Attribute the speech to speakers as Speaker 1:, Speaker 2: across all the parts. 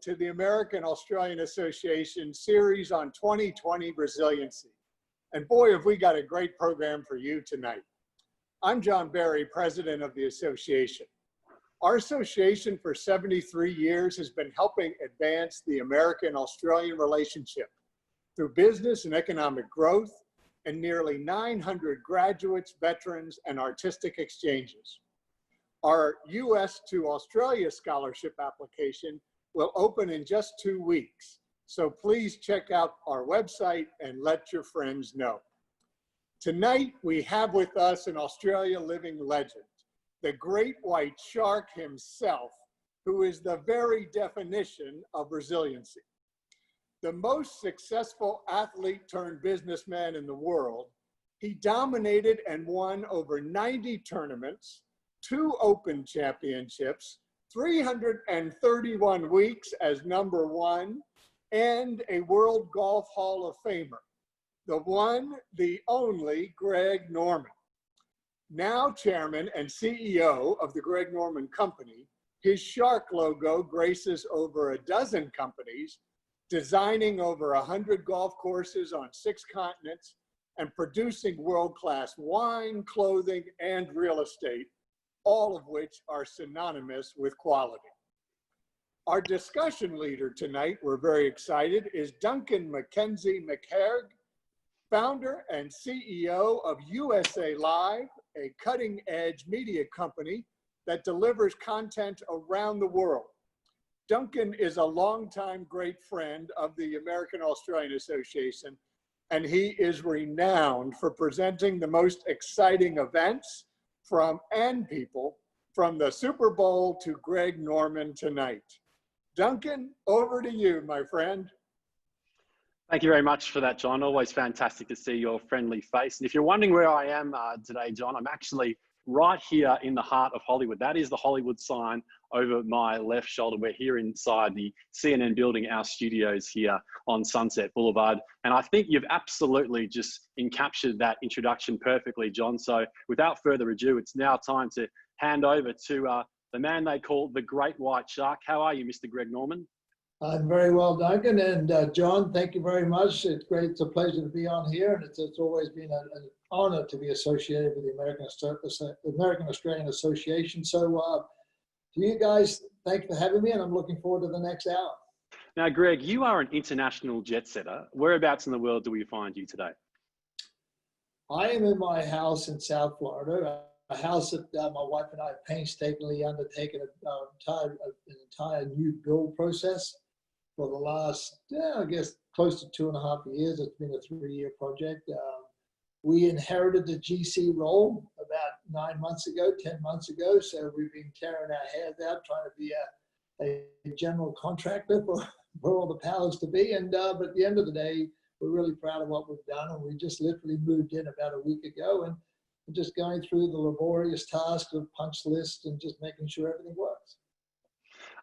Speaker 1: to the American-Australian Association series on 2020 resiliency. And boy, have we got a great program for you tonight. I'm John Barry, president of the association. Our association for 73 years has been helping advance the American-Australian relationship through business and economic growth and nearly 900 graduates, veterans, and artistic exchanges. Our US to Australia scholarship application will open in just 2 weeks. So please check out our website and let your friends know. Tonight, we have with us an Australia living legend, the great white shark himself, who is the very definition of resiliency. The most successful athlete turned businessman in the world, he dominated and won over 90 tournaments, 2 Open championships, 331 weeks as #1, and a World Golf Hall of Famer. The one, the only Greg Norman. Now chairman and CEO of the Greg Norman Company, his shark logo graces over a dozen companies, designing over 100 golf courses on 6 continents, and producing world-class wine, clothing, and real estate, all of which are synonymous with quality. Our discussion leader tonight, we're very excited, is Duncan McKenzie-McHarg, founder and CEO of USA Live, a cutting-edge media company that delivers content around the world. Duncan is a longtime great friend of the American-Australian Association, and he is renowned for presenting the most exciting events and people from the Super Bowl to Greg Norman tonight. Duncan, over to you, my friend.
Speaker 2: Thank you very much for that, John. Always fantastic to see your friendly face. And if you're wondering where I am today, John, I'm actually right here in the heart of Hollywood. That is the Hollywood sign over my left shoulder. We're here inside the CNN building, our studios here on Sunset Boulevard. And I think you've absolutely just encaptured that introduction perfectly, John. So without further ado, it's now time to hand over to the man they call the Great White Shark. How are you, Mr. Greg Norman?
Speaker 3: I'm very well, Duncan. And John, thank you very much. It's great. It's a pleasure to be on here. And it's always been an honor to be associated with the American Australian Association. So to you guys, thank you for having me. And I'm looking forward to the next hour.
Speaker 2: Now, Greg, you are an international jet setter. Whereabouts in the world do we find you today?
Speaker 3: I am in my house in South Florida, a house that my wife and I have painstakingly undertaken an entire new build process for the last, I guess, close to 2.5 years. It's been a 3-year project. We inherited the GC role about 9 months ago, 10 months ago. So we've been tearing our hairs out, trying to be a general contractor for all the powers to be. And but at the end of the day, we're really proud of what we've done. And we just literally moved in about a week ago, and we're just going through the laborious task of punch list and just making sure everything works.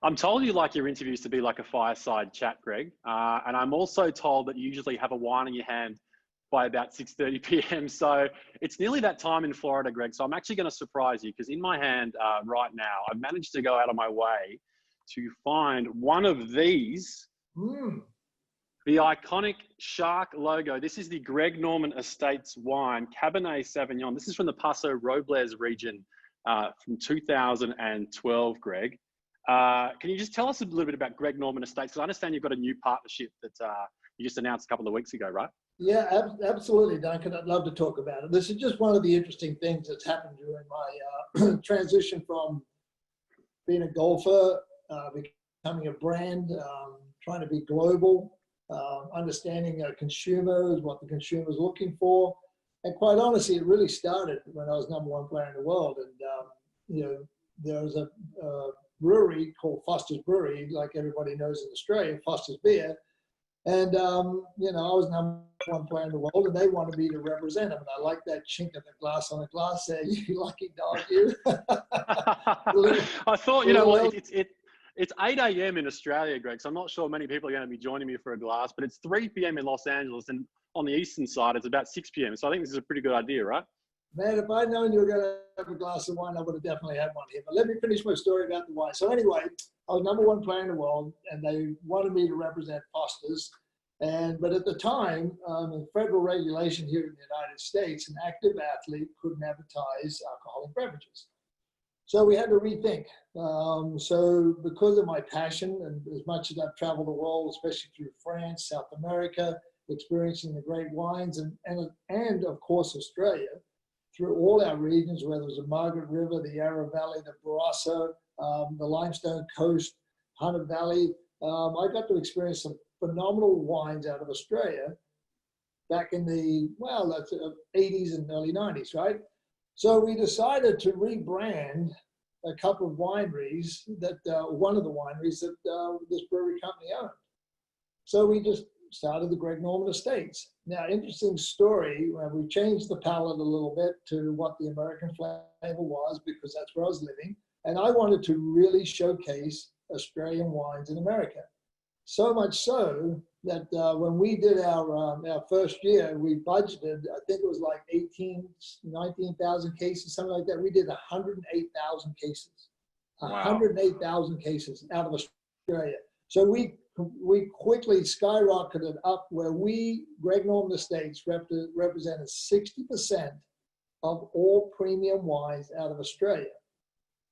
Speaker 2: I'm told you like your interviews to be like a fireside chat, Greg. And I'm also told that you usually have a wine in your hand by about 6:30 p.m. So it's nearly that time in Florida, Greg. So I'm actually going to surprise you, because in my hand right now, I've managed to go out of my way to find one of these, the iconic shark logo. This is the Greg Norman Estates wine, Cabernet Sauvignon. This is from the Paso Robles region from 2012, Greg. Can you just tell us a little bit about Greg Norman Estates? Because I understand you've got a new partnership that you just announced a couple of weeks ago, right?
Speaker 3: Yeah, absolutely, Duncan. I'd love to talk about it. This is just one of the interesting things that's happened during my transition from being a golfer, becoming a brand, trying to be global, understanding consumers, what the consumer's looking for. And quite honestly, it really started when I was #1 player in the world. And, there was a brewery called Foster's Brewery, like everybody knows in Australia, Foster's Beer. And, I was #1 player in the world, and they wanted me to represent them. And I like that chink of the glass on the glass there. You lucky dog, you.
Speaker 2: I thought, it's 8 a.m. in Australia, Greg, so I'm not sure many people are going to be joining me for a glass, but it's 3 p.m. in Los Angeles, and on the eastern side, it's about 6 p.m. So I think this is a pretty good idea, right?
Speaker 3: Man, if I'd known you were going to have a glass of wine, I would have definitely had one here. But let me finish my story about the wine. So anyway, I was #1 player in the world, and they wanted me to represent Foster's. But at the time, in federal regulation here in the United States, an active athlete couldn't advertise alcoholic beverages. So we had to rethink. So because of my passion, and as much as I've traveled the world, especially through France, South America, experiencing the great wines, and of course Australia, through all our regions, whether it was the Margaret River, the Yarra Valley, the Barossa, the Limestone Coast, Hunter Valley, I got to experience some phenomenal wines out of Australia back in the, well, that's 80s and early 90s, right? So we decided to rebrand a couple of wineries that, one of the wineries that this brewery company owned. So we just started the Greg Norman Estates. Now, interesting story, we changed the palate a little bit to what the American flavor was, because that's where I was living. And I wanted to really showcase Australian wines in America. So much so that when we did our first year, we budgeted, I think it was like 19,000 cases, something like that. We did 108,000 cases,
Speaker 2: Wow.
Speaker 3: 108,000 cases out of Australia. So we quickly skyrocketed up where Greg Norman Estates represented 60% of all premium wines out of Australia.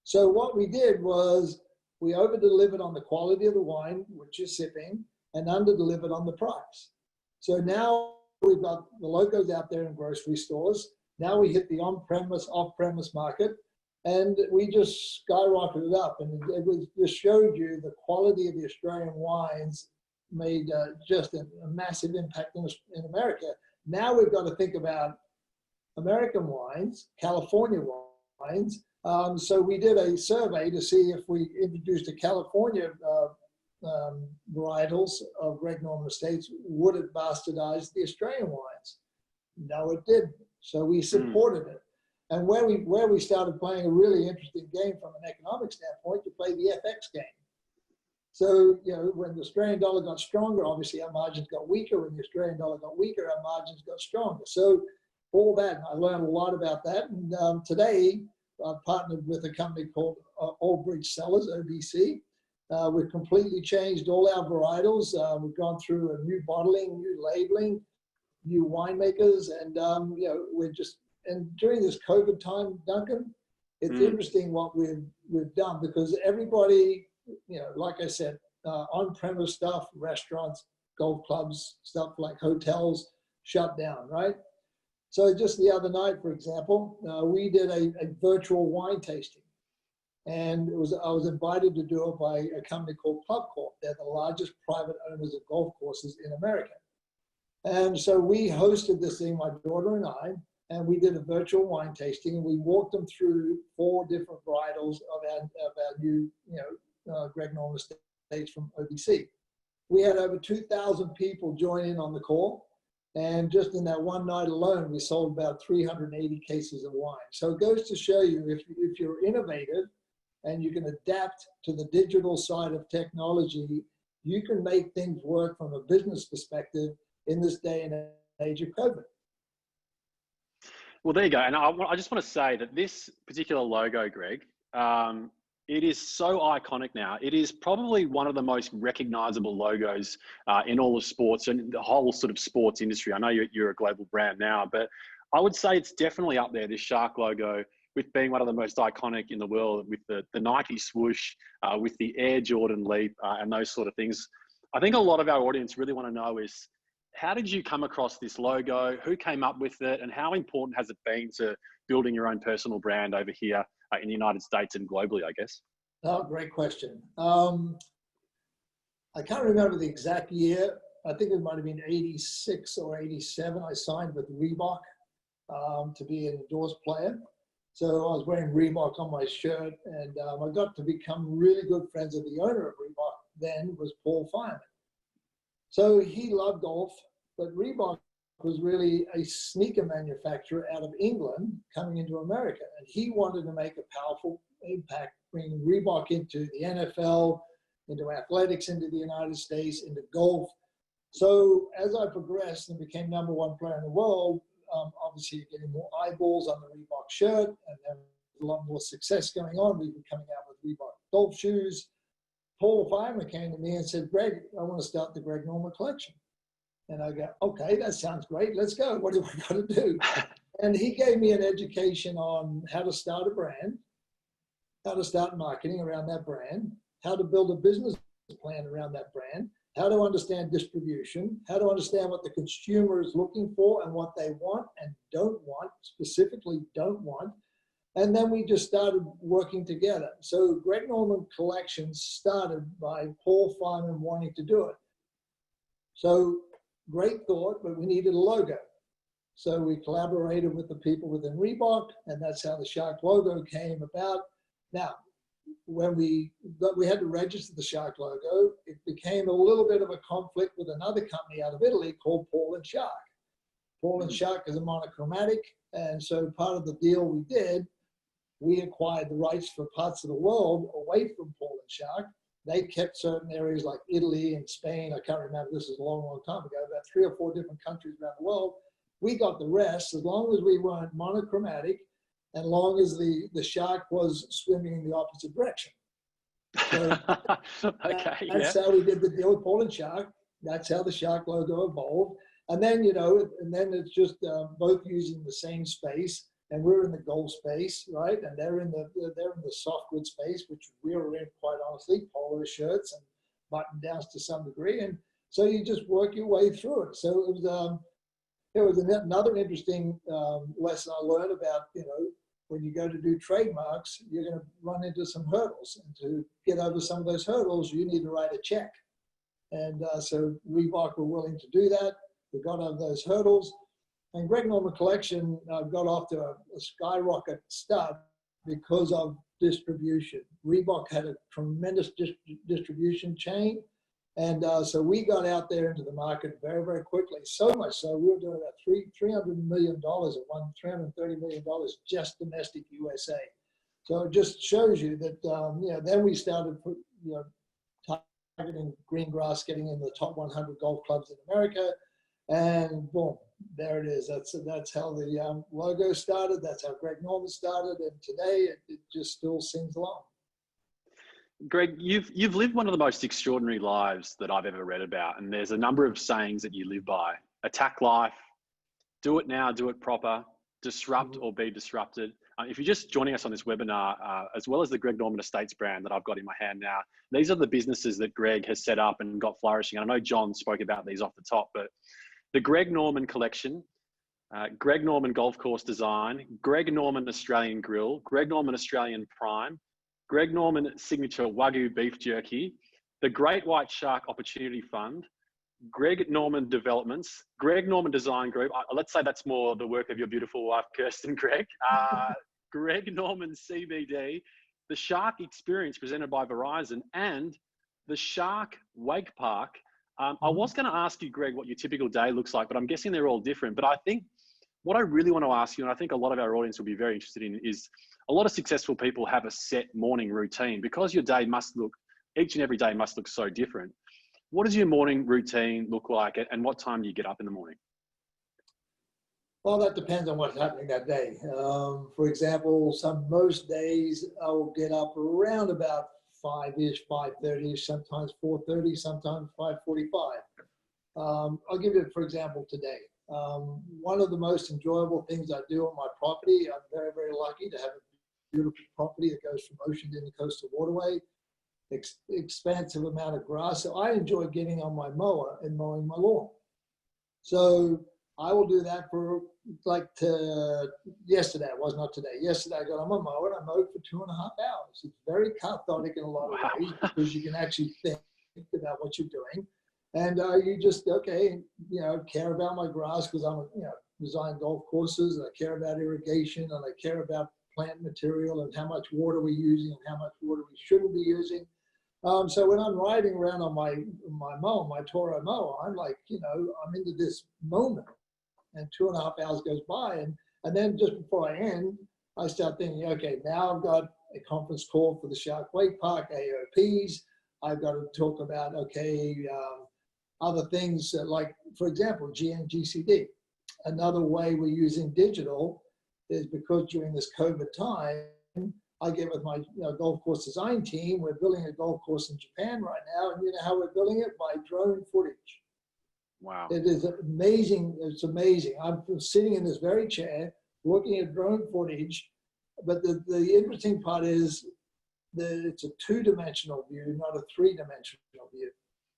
Speaker 3: So what we did was we over-delivered on the quality of the wine, which you're sipping, and under-delivered on the price. So now we've got the logos out there in grocery stores. Now we hit the on-premise, off-premise market, and we just skyrocketed up. And it just showed you the quality of the Australian wines made just a massive impact in America. Now we've got to think about American wines, California wines. So we did a survey to see if we introduced a California varietals of Greg Norman Estates, would it bastardize the Australian wines? No, it didn't. So we supported it. And where we started playing a really interesting game from an economic standpoint, you play the FX game. So, you know, when the Australian dollar got stronger, obviously our margins got weaker. When the Australian dollar got weaker, our margins got stronger. So all that, I learned a lot about that. And today, I've partnered with a company called Old Bridge Cellars, OBC. We've completely changed all our varietals. We've gone through a new bottling, new labeling, new winemakers, and you know, and during this COVID time, Duncan, it's interesting what we've done, because everybody, you know, like I said, on-premise stuff, restaurants, golf clubs, stuff like hotels shut down, right? So just the other night, for example, we did a virtual wine tasting, and I was invited to do it by a company called Club Corp. They're the largest private owners of golf courses in America. And so we hosted this thing, my daughter and I, and we did a virtual wine tasting, and we walked them through 4 different varietals of our new, you know, Greg Norman Estates from OBC. We had over 2,000 people join in on the call. And just in that one night alone, we sold about 380 cases of wine. So it goes to show you, if you're innovative and you can adapt to the digital side of technology, you can make things work from a business perspective in this day and age of COVID.
Speaker 2: Well, there you go. And I just want to say that this particular logo, Greg, it is so iconic now. It is probably one of the most recognizable logos in all of sports and the whole sort of sports industry. I know you're a global brand now, but I would say it's definitely up there, this shark logo, with being one of the most iconic in the world, with the Nike swoosh, with the Air Jordan Leap, and those sort of things. I think a lot of our audience really want to know is, how did you come across this logo? Who came up with it? And how important has it been to building your own personal brand over here in the United States and globally, I guess?
Speaker 3: Oh, great question. I can't remember the exact year. I think it might have been 86 or 87. I signed with Reebok to be an endorsed player. So I was wearing Reebok on my shirt, and I got to become really good friends with the owner of Reebok then, was Paul Fireman. So he loved golf, but Reebok was really a sneaker manufacturer out of England coming into America. And he wanted to make a powerful impact, bringing Reebok into the NFL, into athletics, into the United States, into golf. So as I progressed and became #1 player in the world, obviously getting more eyeballs on the Reebok shirt, and then a lot more success going on. We were coming out with Reebok golf shoes. Paul Fireman came to me and said, Greg, I want to start the Greg Norman collection. And I go, okay, that sounds great. Let's go. What do I got to do? And he gave me an education on how to start a brand, how to start marketing around that brand, how to build a business plan around that brand, how to understand distribution, how to understand what the consumer is looking for and what they want and don't want, specifically don't want. And then we just started working together. So Greg Norman Collections started by Paul Fireman wanting to do it. So great thought, but we needed a logo. So we collaborated with the people within Reebok, and that's how the Shark logo came about. Now, when we had to register the Shark logo, it became a little bit of a conflict with another company out of Italy called Paul and Shark. Paul and Shark is a monochromatic, and so part of the deal we did, we acquired the rights for parts of the world away from Paul and Shark. They kept certain areas like Italy and Spain. I can't remember, this is a long, long time ago, about 3 or 4 different countries around the world. We got the rest, as long as we weren't monochromatic, and long as the shark was swimming in the opposite direction. So that's how we did the deal with Paul and Shark. That's how the Shark logo evolved. And then, and then it's just both using the same space. And we're in the golf space, right? And they're in the softwood space, which we were in, quite honestly, polo shirts and button downs to some degree. And so you just work your way through it. So it was another interesting lesson I learned about, when you go to do trademarks, you're going to run into some hurdles. And to get over some of those hurdles, you need to write a check. And so Reebok were willing to do that. We got over those hurdles. And Greg Norman Collection got off to a skyrocket start because of distribution. Reebok had a tremendous distribution chain. And so we got out there into the market very, very quickly. So much so, we were doing about $300 million at one, $330 million just domestic USA. So it just shows you that, then we started, targeting green grass, getting in the top 100 golf clubs in America. And boom, there it is. That's how the logo started. That's how Greg Norman started. And today it just still sings along.
Speaker 2: Greg, you've lived one of the most extraordinary lives that I've ever read about. And there's a number of sayings that you live by. Attack life, do it now, do it proper, disrupt or be disrupted. If you're just joining us on this webinar, as well as the Greg Norman Estates brand that I've got in my hand now, these are the businesses that Greg has set up and got flourishing. I know John spoke about these off the top, but the Greg Norman Collection, Greg Norman Golf Course Design, Greg Norman Australian Grill, Greg Norman Australian Prime, Greg Norman Signature Wagyu Beef Jerky, the Great White Shark Opportunity Fund, Greg Norman Developments, Greg Norman Design Group. Let's say that's more the work of your beautiful wife, Kirsten Greg. Greg Norman CBD, the Shark Experience presented by Verizon, and the Shark Wake Park. I was going to ask you, Greg, what your typical day looks like, but I'm guessing they're all different. But I think what I really want to ask you, and I think a lot of our audience will be very interested in, is a lot of successful people have a set morning routine because your day must look, each and every day must look so different. What does your morning routine look like, and what time do you get up in the morning?
Speaker 3: Well, that depends on what's happening that day. For example, most days I will get up around about 5-ish, 5:30-ish, sometimes 4:30, sometimes 5:45. I'll give you, for example, today. One of the most enjoyable things I do on my property, I'm very, very lucky to have a beautiful property that goes from ocean to the coastal waterway, expansive amount of grass. So I enjoy getting on my mower and mowing my lawn. So I will do that for yesterday. It was not today. Yesterday I got on my mower and I mowed for 2.5 hours. It's very cathartic in a lot of ways because you can actually think about what you're doing. And you just, care about my grass because I'm, design golf courses, and I care about irrigation, and I care about plant material and how much water we're using and how much water we shouldn't be using. So when I'm riding around on my mower, my Toro mower, I'm like, I'm into this moment. And 2.5 hours goes by. And then just before I end, I start thinking, okay, now I've got a conference call for the Shark Wake Park, AOPs. I've got to talk about, other things like, for example, GNGCD. Another way we're using digital is because during this COVID time, I get with my golf course design team. We're building a golf course in Japan right now, and you know how we're building it? By drone footage.
Speaker 2: Wow.
Speaker 3: It is amazing. It's amazing. I'm sitting in this very chair looking at drone footage, but the interesting part is that it's a two-dimensional view, not a three-dimensional view.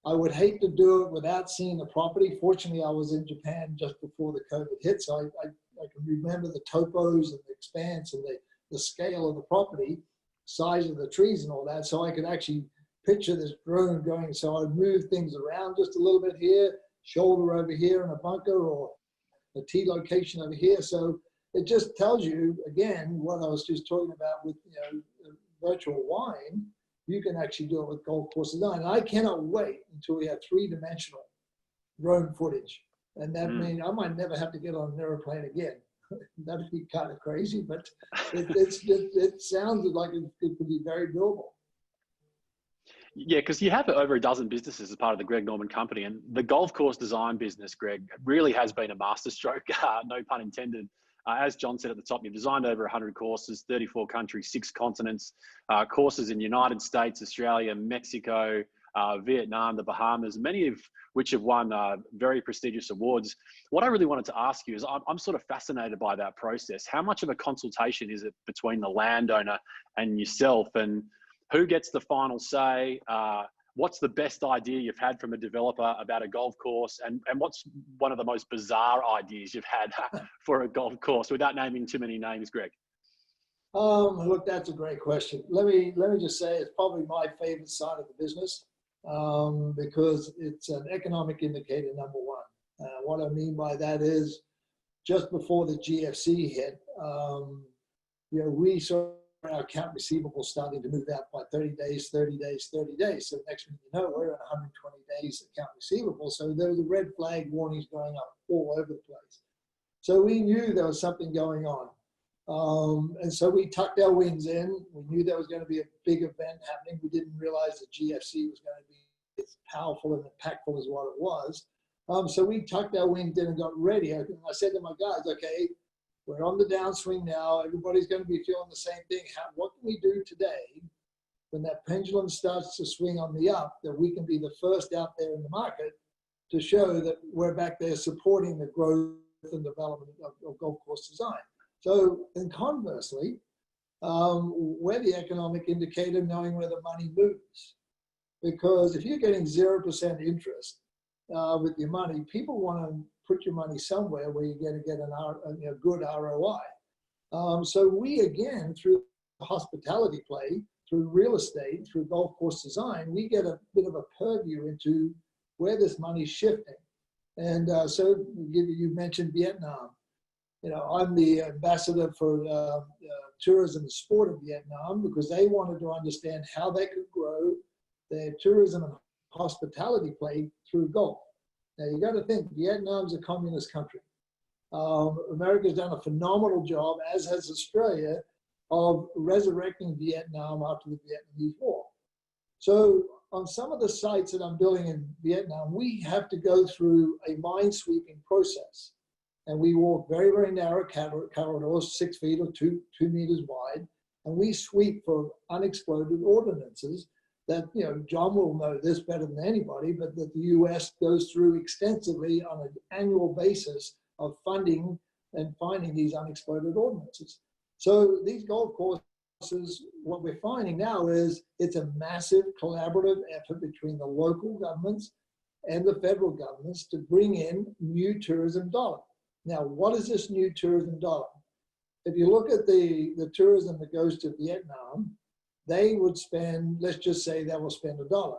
Speaker 3: I would hate to do it without seeing the property. Fortunately, I was in Japan just before the COVID hit, so I can remember the topos and the expanse and the scale of the property, size of the trees and all that, so I could actually picture this drone going. So I'd move things around just a little bit here, shoulder over here in a bunker, or a tee location over here. So it just tells you, again, what I was just talking about with virtual wine. You can actually do it with golf course design. And I cannot wait until we have three-dimensional drone footage. And that means I might never have to get on an airplane again. That'd be kind of crazy, but it sounds like it could be very doable.
Speaker 2: Yeah, because you have over a dozen businesses as part of the Greg Norman company, and the golf course design business, Greg, really has been a masterstroke, no pun intended. As John said at the top, you've designed over 100 courses, 34 countries, 6 continents, courses in the United States, Australia, Mexico, Vietnam, the Bahamas, many of which have won very prestigious awards. What I really wanted to ask you is, I'm sort of fascinated by that process. How much of a consultation is it between the landowner and yourself, and who gets the final say? What's the best idea you've had from a developer about a golf course? And what's one of the most bizarre ideas you've had for a golf course, without naming too many names, Greg?
Speaker 3: Look, that's a great question. Let me just say it's probably my favorite side of the business, because it's an economic indicator, number one. What I mean by that is, just before the GFC hit, we saw our account receivable starting to move out by 30 days, 30 days, 30 days. So next thing you know, we're at 120 days account receivable. So there was a red flag warnings going up all over the place. So we knew there was something going on. And so we tucked our wings in. We knew there was going to be a big event happening. We didn't realize the GFC was going to be as powerful and impactful as what it was. So we tucked our wings in and got ready. I said to my guys, okay, we're on the downswing now. Everybody's going to be feeling the same thing. What can we do today when that pendulum starts to swing on the up, that we can be the first out there in the market to show that we're back there supporting the growth and development of golf course design? So, and conversely, we're the economic indicator, knowing where the money moves. Because if you're getting 0% interest with your money, people want to put your money somewhere where you're going to get a good ROI. So we, again, through hospitality play, through real estate, through golf course design, we get a bit of a purview into where this money's shifting. And so you mentioned Vietnam. I'm the ambassador for tourism and sport of Vietnam, because they wanted to understand how they could grow their tourism and hospitality play through golf. Now, you got to think, Vietnam's a communist country. America's done a phenomenal job, as has Australia, of resurrecting Vietnam after the Vietnamese War. So on some of the sites that I'm building in Vietnam, we have to go through a mine-sweeping process. And we walk very, very narrow corridors, 6 feet or 2 meters wide, and we sweep for unexploded ordnances that, John will know this better than anybody, but that the U.S. goes through extensively on an annual basis of funding and finding these unexploded ordnances. So these golf courses, what we're finding now is it's a massive collaborative effort between the local governments and the federal governments to bring in new tourism dollar. Now, what is this new tourism dollar? If you look at the tourism that goes to Vietnam, they would spend, let's just say they will spend $1.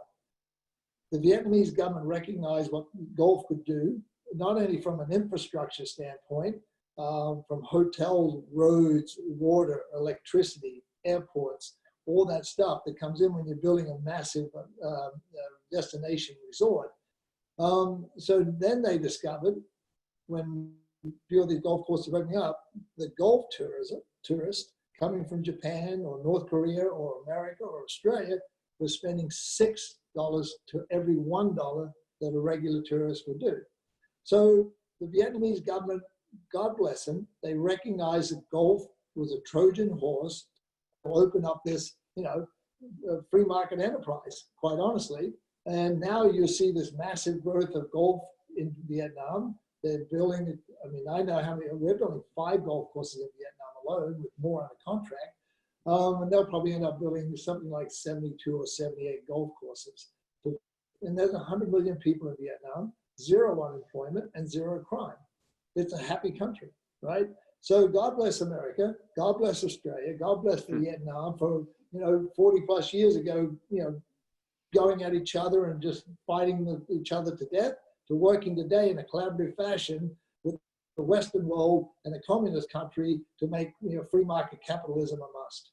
Speaker 3: The Vietnamese government recognized what golf could do, not only from an infrastructure standpoint, from hotels, roads, water, electricity, airports, all that stuff that comes in when you're building a massive destination resort. So then they discovered, when a few of these golf courses are opening up, the golf tourist coming from Japan or North Korea or America or Australia was spending $6 to every $1 that a regular tourist would do. So the Vietnamese government God bless them, they recognized that golf was a Trojan horse to open up this, free market enterprise, quite honestly. And now you see this massive growth of golf in Vietnam. They're building, I know we're building 5 golf courses in Vietnam alone, with more under contract. And they'll probably end up building something like 72 or 78 golf courses. And there's 100 million people in Vietnam, 0 unemployment and 0 crime. It's a happy country, right? So God bless America, God bless Australia, God bless Vietnam for, 40 plus years ago, going at each other and just fighting each other to death, to working today in a collaborative fashion with the Western world and a communist country to make free market capitalism a must.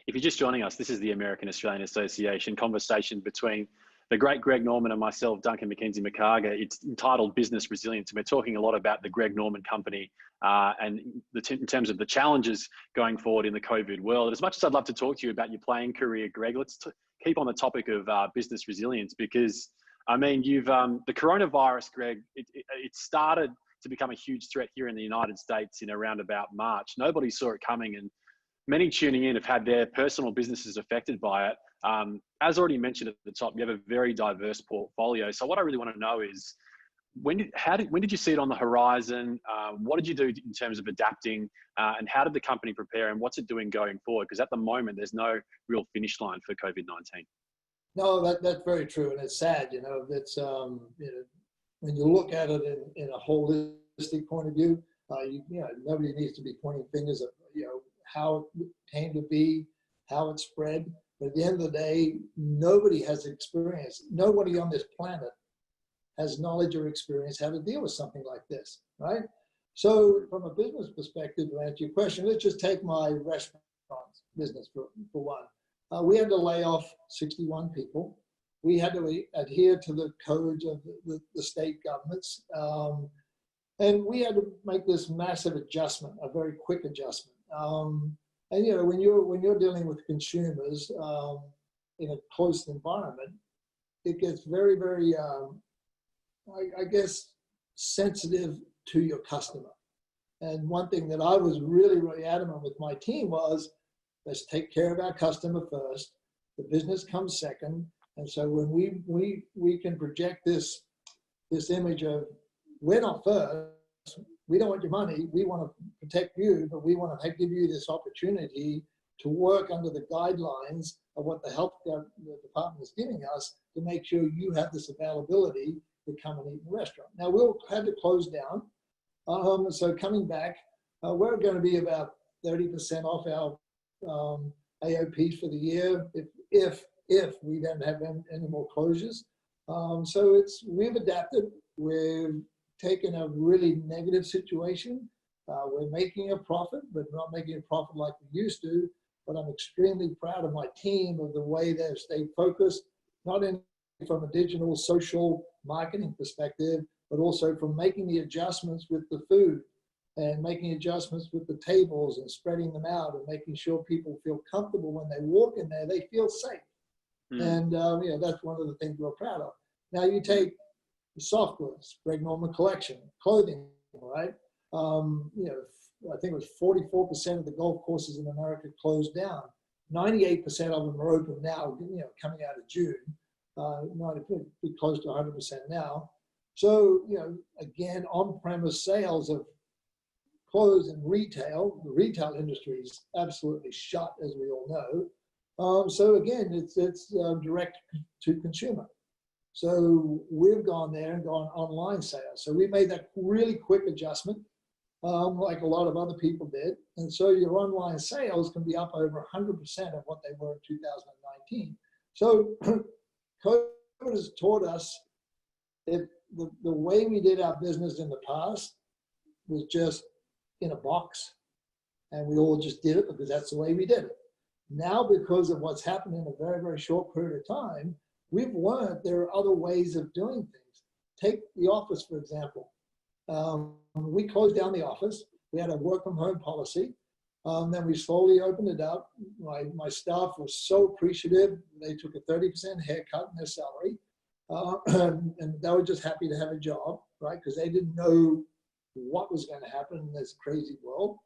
Speaker 2: If you're just joining us, this is the American Australian Association conversation between the great Greg Norman and myself, Duncan McKenzie-McHarg. It's entitled Business Resilience, and we're talking a lot about the Greg Norman Company and in terms of the challenges going forward in the COVID world. And as much as I'd love to talk to you about your playing career, Greg, let's keep on the topic of business resilience, because you've the coronavirus, Greg, it started to become a huge threat here in the United States in around about March. Nobody saw it coming, and many tuning in have had their personal businesses affected by it. As already mentioned at the top, you have a very diverse portfolio. So what I really want to know is, when did you see it on the horizon? What did you do in terms of adapting? And how did the company prepare? And what's it doing going forward? Because at the moment, there's no real finish line for COVID-19.
Speaker 3: No, that's very true, and it's sad. It's when you look at it in a holistic point of view, nobody needs to be pointing fingers at how it came to be, how it spread. But at the end of the day, nobody has experience. Nobody on this planet has knowledge or experience how to deal with something like this, right? So from a business perspective, to answer your question, let's just take my restaurant business for one. We had to lay off 61 people. We had to adhere to the codes of the state governments. And we had to make this massive adjustment, a very quick adjustment. And when you're dealing with consumers in a closed environment, it gets very, very, I guess, sensitive to your customer. And one thing that I was really, really adamant with my team was, let's take care of our customer first. The business comes second. And so when we can project this image of, we're not first, we don't want your money, we want to protect you, but we want to give you this opportunity to work under the guidelines of what the health department is giving us to make sure you have this availability to come and eat in the restaurant. Now, we'll have to close down. So coming back, we're going to be about 30% off our AOPs for the year if we don't have any more closures. So we've adapted. We've taken a really negative situation. We're making a profit, but not making a profit like we used to. But I'm extremely proud of my team of the way they've stayed focused, not only from a digital social marketing perspective, but also from making the adjustments with the food and making adjustments with the tables and spreading them out and making sure people feel comfortable when they walk in there, they feel safe. And that's one of the things we're proud of. Now you take the soft goods, Greg Norman collection, clothing, right? I think it was 44% of the golf courses in America closed down. 98% of them are open now, coming out of June. Be close to 100% now. So, again, on-premise sales of clothes and retail, the retail industry is absolutely shut, as we all know. So again, it's direct to consumer. So we've gone there and gone online sales. So we made that really quick adjustment, like a lot of other people did. And so your online sales can be up over 100% of what they were in 2019. So COVID has taught us that the way we did our business in the past was just in a box, and we all just did it because that's the way we did it. Now, because of what's happened in a very, very short period of time, we've learned there are other ways of doing things. Take the office, for example. We closed down the office. We had a work from home policy. Then we slowly opened it up. My staff was so appreciative. They took a 30% haircut in their salary. And they were just happy to have a job, right? Because they didn't know what was going to happen in this crazy world.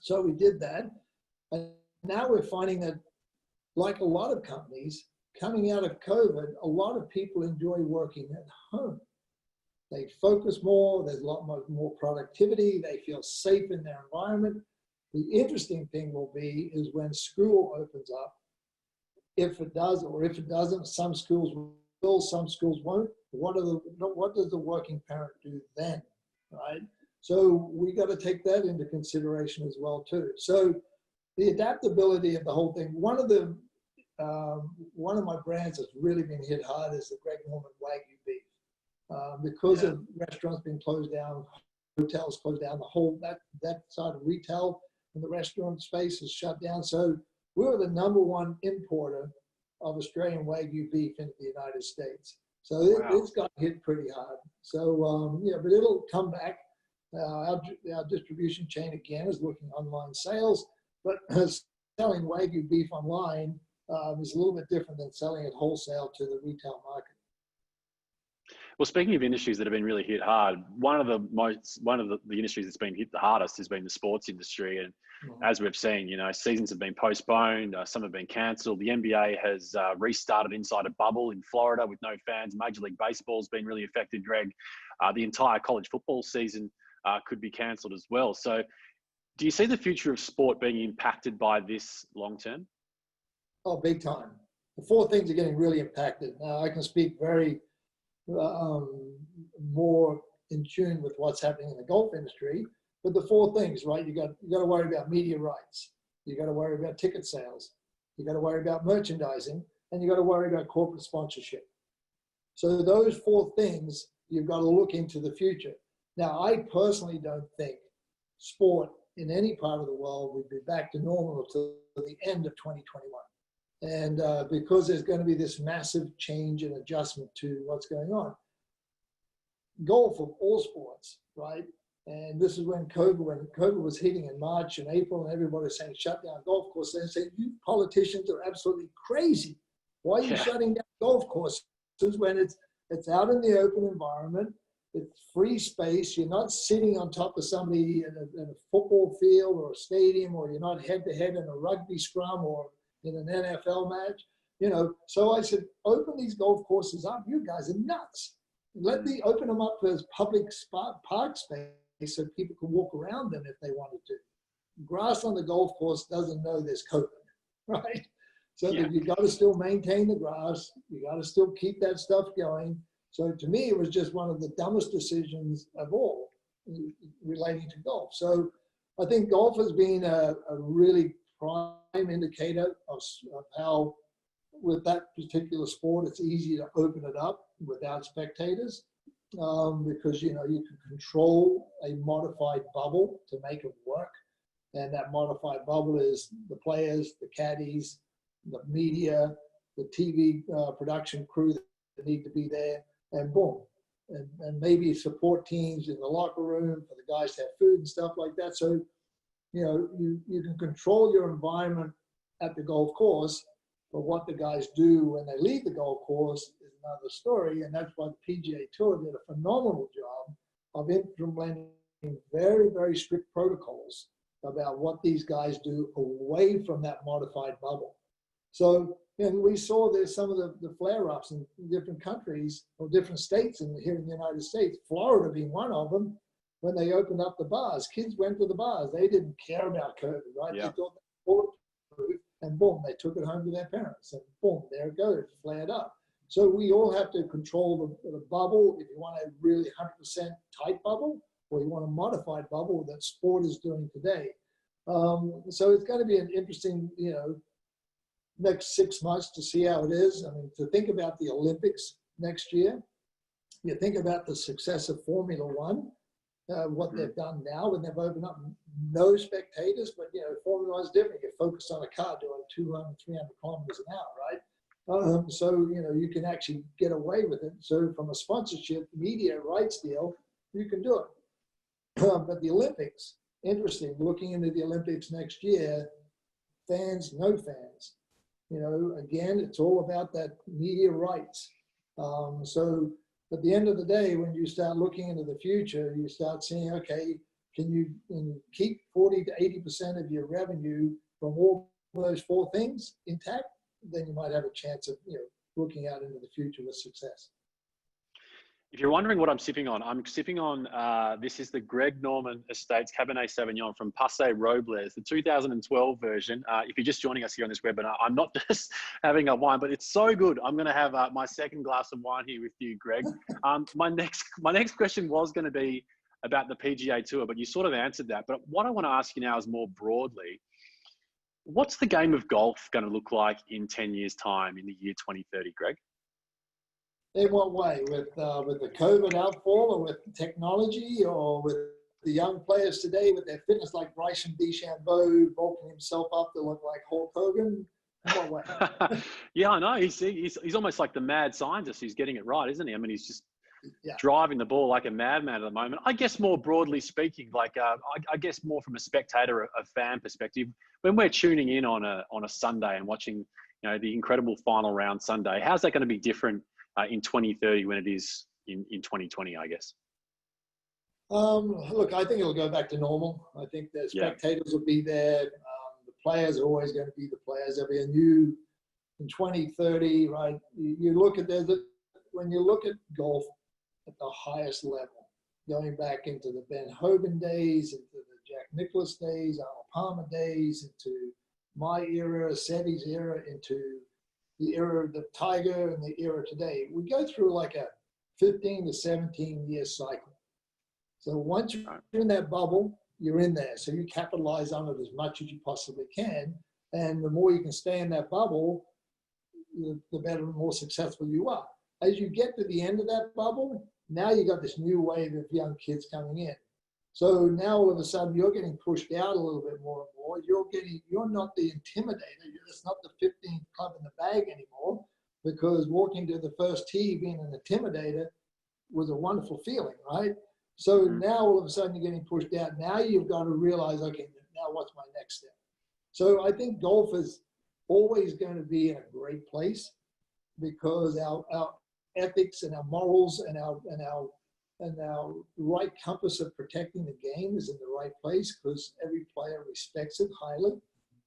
Speaker 3: So we did that. And now we're finding that, like a lot of companies, coming out of COVID, a lot of people enjoy working at home. They focus more, there's a lot more productivity, they feel safe in their environment. The interesting thing will be is when school opens up, if it does or if it doesn't, some schools will, some schools won't. What does the working parent do then, right? So we got to take that into consideration as well too. So the adaptability of the whole thing. One of my brands that's really been hit hard is the Greg Norman Wagyu beef. Because of restaurants being closed down, hotels closed down, the whole that side of retail and the restaurant space is shut down. So we're the #1 importer of Australian Wagyu beef into the United States. So it's got hit pretty hard. So but it'll come back. Our distribution chain again is looking at online sales, but selling Wagyu beef online is a little bit different than selling it wholesale to the retail market.
Speaker 2: Well, speaking of industries that have been really hit hard, one of the industries that's been hit the hardest has been the sports industry. And as we've seen, seasons have been postponed, some have been cancelled. The NBA has restarted inside a bubble in Florida with no fans. Major League Baseball's been really affected, Greg. The entire college football season could be cancelled as well. So do you see the future of sport being impacted by this long term?
Speaker 3: Oh, big time. The 4 things are getting really impacted. Now, I can speak very more in tune with what's happening in the golf industry, but the 4 things, right? You got to worry about media rights. You got to worry about ticket sales. You got to worry about merchandising, and you got to worry about corporate sponsorship. So those 4 things, you've got to look into the future. Now, I personally don't think sport in any part of the world would be back to normal until the end of 2021. And because there's going to be this massive change and adjustment to what's going on. Golf of all sports, right? And this is when COVID was hitting in March and April, and everybody was saying, shut down golf courses. They're saying, you politicians are absolutely crazy. Why are you shutting down golf courses when it's out in the open environment? It's free space. You're not sitting on top of somebody in a football field or a stadium, or you're not head-to-head in a rugby scrum or in an NFL match, So I said, open these golf courses up. You guys are nuts. Open them up as public park space so people can walk around them if they wanted to. Grass on the golf course doesn't know there's COVID, right? So you got to still maintain the grass. You got to still keep that stuff going. So to me, it was just one of the dumbest decisions of all relating to golf. So I think golf has been a really prime indicator of how, with that particular sport, it's easy to open it up without spectators because, you can control a modified bubble to make it work. And that modified bubble is the players, the caddies, the media, the TV production crew that need to be there, and boom. And maybe support teams in the locker room for the guys to have food and stuff like that. So, you can control your environment at the golf course, but what the guys do when they leave the golf course is another story. And that's why the PGA Tour did a phenomenal job of implementing very, very strict protocols about what these guys do away from that modified bubble. So, and we saw there's some of the flare-ups in different countries or different states here in the United States, Florida being one of them. When they opened up the bars, kids went to the bars. They didn't care about COVID, right?
Speaker 2: Yeah.
Speaker 3: They thought they were bulletproof, and boom, they took it home to their parents, and boom, there it goes, flared up. So we all have to control the bubble. If you want a really 100% tight bubble, or you want a modified bubble that sport is doing today. So it's going to be an interesting, next 6 months to see how it is. I mean, to think about the Olympics next year, you think about the success of Formula One. What they've done now when they've opened up no spectators, but Formula One is different. You're focused on a car doing 200, 300 kilometers an hour, right? So you can actually get away with it. So from a sponsorship media rights deal, you can do it. But the Olympics, interesting. Looking into the Olympics next year, fans, no fans. Again, it's all about that media rights. So At the end of the day, when you start looking into the future, you start seeing, okay, can you keep 40 to 80% of your revenue from all those four things intact? Then you might have a chance of, looking out into the future with success.
Speaker 2: If you're wondering what I'm sipping on, this is the Greg Norman Estates Cabernet Sauvignon from Passe Robles, the 2012 version. If you're just joining us here on this webinar, I'm not just having a wine, but it's so good. I'm going to have my second glass of wine here with you, Greg. My next question was going to be about the PGA Tour, but you sort of answered that. But what I want to ask you now is more broadly, what's the game of golf going to look like in 10 years' time in the year 2030, Greg?
Speaker 3: In what way? With the COVID outfall, or with technology, or with the young players today with their fitness, like Bryson DeChambeau bulking himself up to look like Hulk Hogan? In what way?
Speaker 2: Yeah, I know. He's almost like the mad scientist who's getting it right, isn't he? I mean, he's just driving the ball like a madman at the moment. I guess more broadly speaking, like I guess more from a spectator, a fan perspective, when we're tuning in on a Sunday and watching, the incredible final round Sunday, how's that going to be different in 2030 when it is in 2020, I guess?
Speaker 3: Look, I think it'll go back to normal. I think the spectators will be there. The players are always going to be the players. There'll be a new, in 2030, right? You look at when you look at golf at the highest level, going back into the Ben Hogan days, into the Jack Nicklaus days, Arnold Palmer days, into my era, Seti's era, into the era of the Tiger and the era today. We go through like a 15 to 17 year cycle. So once you're in that bubble, you're in there. So you capitalize on it as much as you possibly can. And the more you can stay in that bubble, the better and more successful you are. As you get to the end of that bubble, now you got this new wave of young kids coming in. So now all of a sudden you're getting pushed out a little bit more and more. You're not the intimidator. It's not the 15th club in the bag anymore, because walking to the first tee being an intimidator was a wonderful feeling, right? So now all of a sudden you're getting pushed out. Now you've got to realize, okay, now what's my next step? So I think golf is always going to be in a great place, because our ethics and our morals and our right compass of protecting the game is in the right place, because every player respects it highly.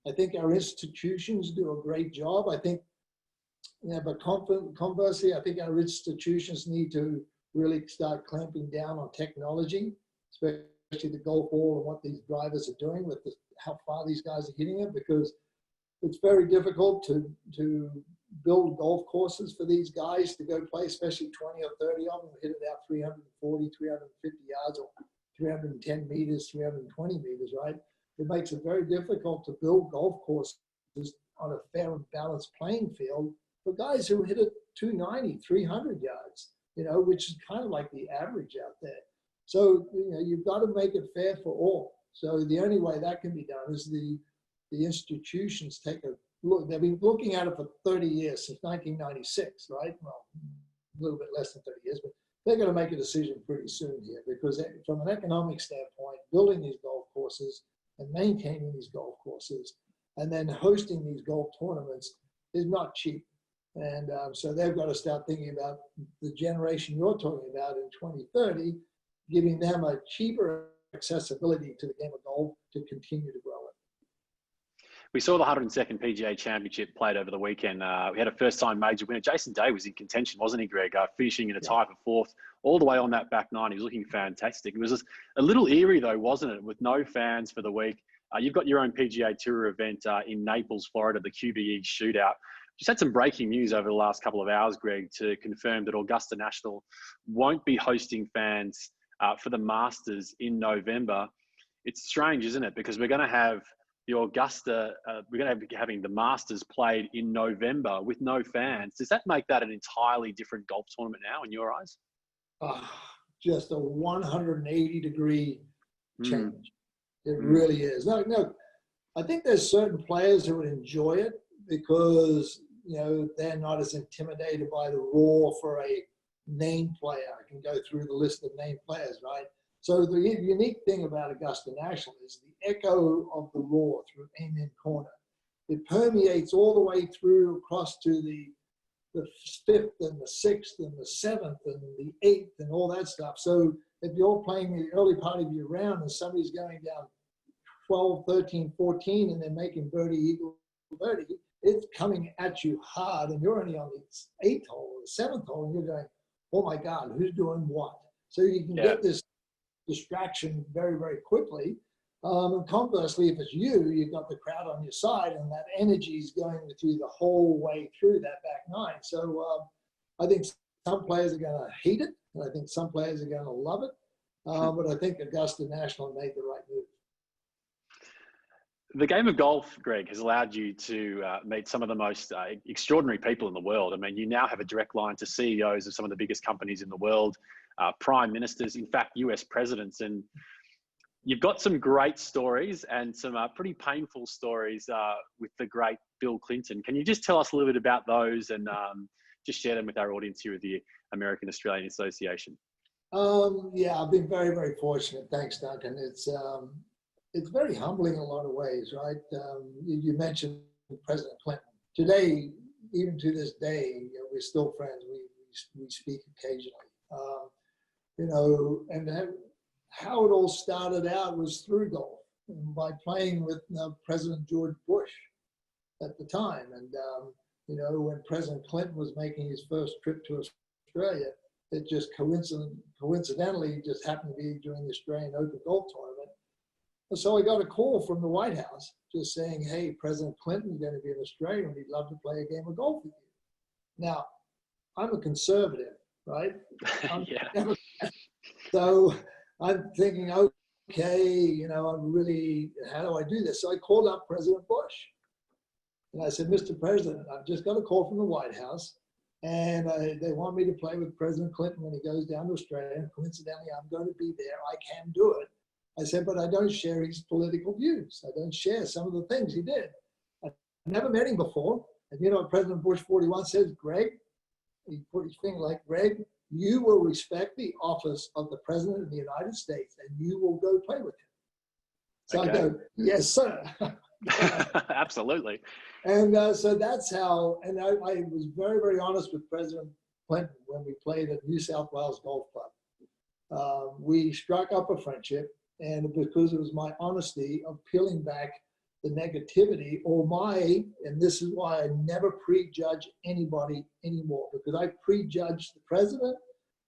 Speaker 3: I think our institutions do a great job. I think, but conversely, I think our institutions need to really start clamping down on technology, especially the golf ball and what these drivers are doing with how far these guys are hitting it, because it's very difficult to build golf courses for these guys to go play, especially 20 or 30 of them, hit it out 340, 350 yards or 310 meters, 320 meters, right? It makes it very difficult to build golf courses on a fair and balanced playing field for guys who hit it 290, 300 yards, which is kind of like the average out there. So, you've got to make it fair for all. So the only way that can be done is the institutions take a look. They've been looking at it for 30 years, since 1996, right? Well, a little bit less than 30 years, but they're going to make a decision pretty soon here, because from an economic standpoint, building these golf courses and maintaining these golf courses and then hosting these golf tournaments is not cheap. And so they've got to start thinking about the generation you're talking about in 2030, giving them a cheaper accessibility to the game of golf to continue to grow it.
Speaker 2: We saw the 102nd PGA Championship played over the weekend. We had a first-time major winner. Jason Day was in contention, wasn't he, Greg? Finishing in a tie for fourth, all the way on that back nine. He was looking fantastic. It was just a little eerie, though, wasn't it, with no fans for the week? You've got your own PGA Tour event in Naples, Florida, the QBE Shootout. Just had some breaking news over the last couple of hours, Greg, to confirm that Augusta National won't be hosting fans for the Masters in November. It's strange, isn't it? Because we're going to have the Augusta, we're going to be having the Masters played in November with no fans. Does that make that an entirely different golf tournament now in your eyes?
Speaker 3: Just a 180-degree change. It really is. No, I think there's certain players who would enjoy it because, they're not as intimidated by the roar for a named player. I can go through the list of named players, right? So the unique thing about Augusta National is the echo of the roar through Amen Corner. It permeates all the way through across to the the 5th and the 6th and the 7th and the 8th and all that stuff. So if you're playing the early part of your round and somebody's going down 12, 13, 14, and they're making birdie, eagle, birdie, it's coming at you hard, and you're only on the 8th hole or the 7th hole, and you're going, oh my God, who's doing what? So you can get this distraction very, very quickly. And conversely, if it's you, you've got the crowd on your side, and that energy is going with you the whole way through that back nine. So I think some players are going to hate it, and I think some players are going to love it. But I think Augusta National made the right move.
Speaker 2: The game of golf, Greg, has allowed you to meet some of the most extraordinary people in the world. I mean, you now have a direct line to CEOs of some of the biggest companies in the world, prime ministers, in fact, US presidents. And you've got some great stories and some pretty painful stories with the great Bill Clinton. Can you just tell us a little bit about those and just share them with our audience here at the American Australian Association?
Speaker 3: Yeah, I've been very, very fortunate. Thanks, Duncan. It's very humbling in a lot of ways, right? You mentioned President Clinton. Today, even to this day, we're still friends. We speak occasionally. And how it all started out was through golf, and by playing with President George Bush at the time. And, when President Clinton was making his first trip to Australia, it just coincidentally just happened to be during the Australian Open Golf Tournament. And so I got a call from the White House just saying, hey, President Clinton's going to be in Australia and he'd love to play a game of golf with you. Now, I'm a conservative, right? So I'm thinking, okay, how do I do this? So I called up President Bush. And I said, Mr. President, I've just got a call from the White House, and they want me to play with President Clinton when he goes down to Australia. And coincidentally, I'm going to be there. I can do it. I said, but I don't share his political views. I don't share some of the things he did. I've never met him before. And you know what President Bush 41 says, Greg, he put his finger like, Greg, you will respect the office of the President of the United States, and you will go play with him. So okay. I go, yes, sir.
Speaker 2: Absolutely.
Speaker 3: And so that's how, and I was very, very honest with President Clinton when we played at New South Wales Golf Club. We struck up a friendship, and because it was my honesty of peeling back the negativity and this is why I never prejudge anybody anymore, because I prejudged the president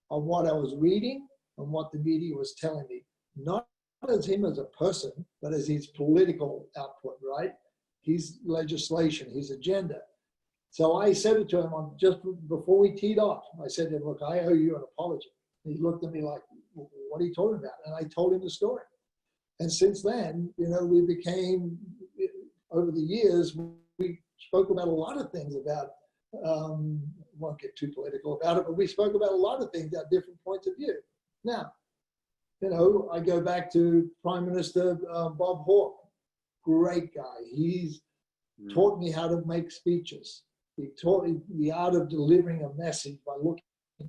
Speaker 3: on what I was reading and what the media was telling me, not as him as a person, but as his political output, right? His legislation, his agenda. So I said it to him just before we teed off. I said to him, look, I owe you an apology. And he looked at me like, what are you talking about? And I told him the story. And since then, we became, over the years, we spoke about a lot of things about, won't get too political about it, but we spoke about a lot of things at different points of view. Now, I go back to Prime Minister Bob Hawke, great guy. He's taught me how to make speeches. He taught me the art of delivering a message by looking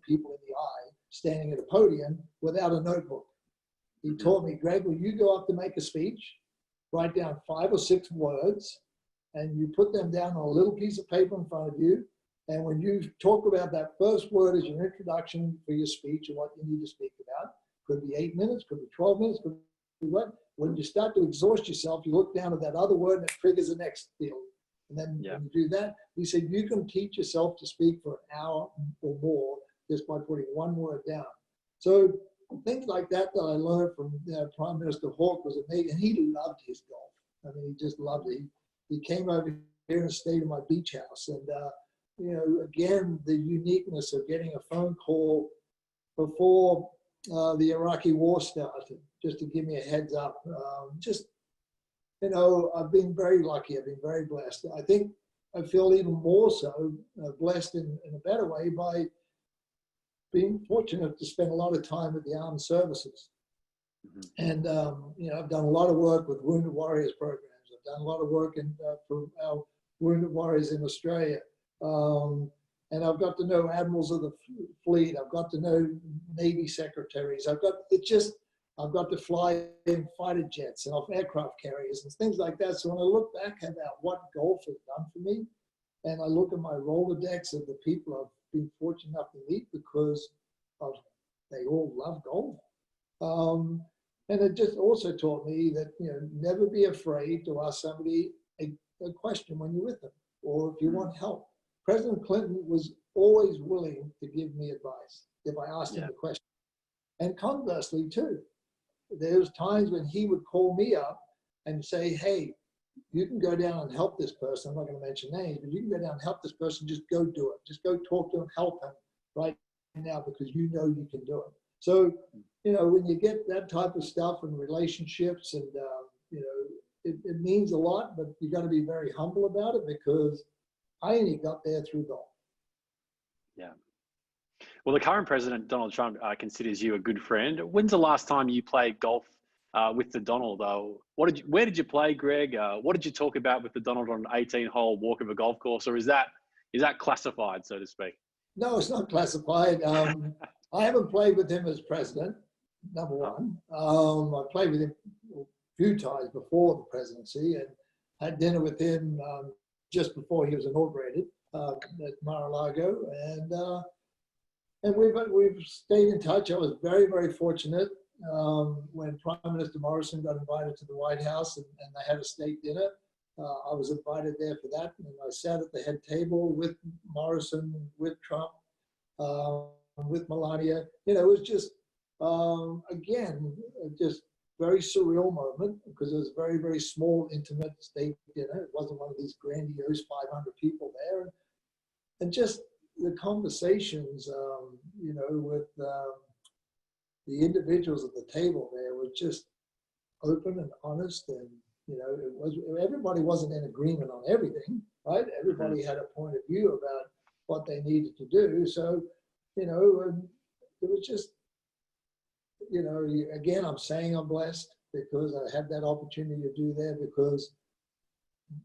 Speaker 3: people in the eye, standing at a podium without a notebook. He taught me, Greg, when you go up to make a speech, write down 5 or 6 words, and you put them down on a little piece of paper in front of you. And when you talk about that first word as your introduction for your speech and what you need to speak about, could be 8 minutes, could be 12 minutes, could be what. When you start to exhaust yourself, you look down at that other word and it triggers the next field. And then when you do that, he said, you can teach yourself to speak for an hour or more just by putting one word down. So things like that I learned from Prime Minister Hawke was amazing. And he loved his golf. I mean, he just loved it. He came over here and stayed in my beach house. And, again, the uniqueness of getting a phone call before the Iraqi war started, just to give me a heads up. I've been very lucky. I've been very blessed. I think I feel even more so blessed in a better way by being fortunate to spend a lot of time with the armed services. And, I've done a lot of work with Wounded Warriors programs. I've done a lot of work for our Wounded Warriors in Australia. And I've got to know admirals of the fleet. I've got to know Navy secretaries. I've got to fly in fighter jets and off aircraft carriers and things like that. So when I look back about what golf has done for me, and I look at my Rolodex of the people I've been fortunate enough to meet because they all love golf. And it just also taught me that, never be afraid to ask somebody a question when you're with them, or if you want help. President Clinton was always willing to give me advice if I asked him a question. And conversely too, there was times when he would call me up and say, hey, you can go down and help this person. I'm not going to mention names, but you can go down and help this person. Just go do it. Just go talk to him, help him right now, because you can do it. So, when you get that type of stuff and relationships and, it means a lot, but you got to be very humble about it, because I only got there through golf.
Speaker 2: Yeah. Well, the current president, Donald Trump, considers you a good friend. When's the last time you played golf with the Donald? Where did you play, Greg? What did you talk about with the Donald on an 18-hole walk of a golf course, or is that classified, so to speak?
Speaker 3: No, it's not classified. I haven't played with him as president, number one. I played with him a few times before the presidency and had dinner with him just before he was inaugurated at Mar-a-Lago. And we've stayed in touch. I was very, very fortunate when Prime Minister Morrison got invited to the White House and they had a state dinner. I was invited there for that, and I sat at the head table with Morrison, with Trump, with Melania. It was just, again, just very surreal moment, because it was a very, very small, intimate state dinner. It wasn't one of these grandiose 500 people there. And just the conversations, with the individuals at the table there were just open and honest, and everybody wasn't in agreement on everything, right? Everybody had a point of view about what they needed to do. So, and it was just, again, I'm saying I'm blessed because I had that opportunity to do that, because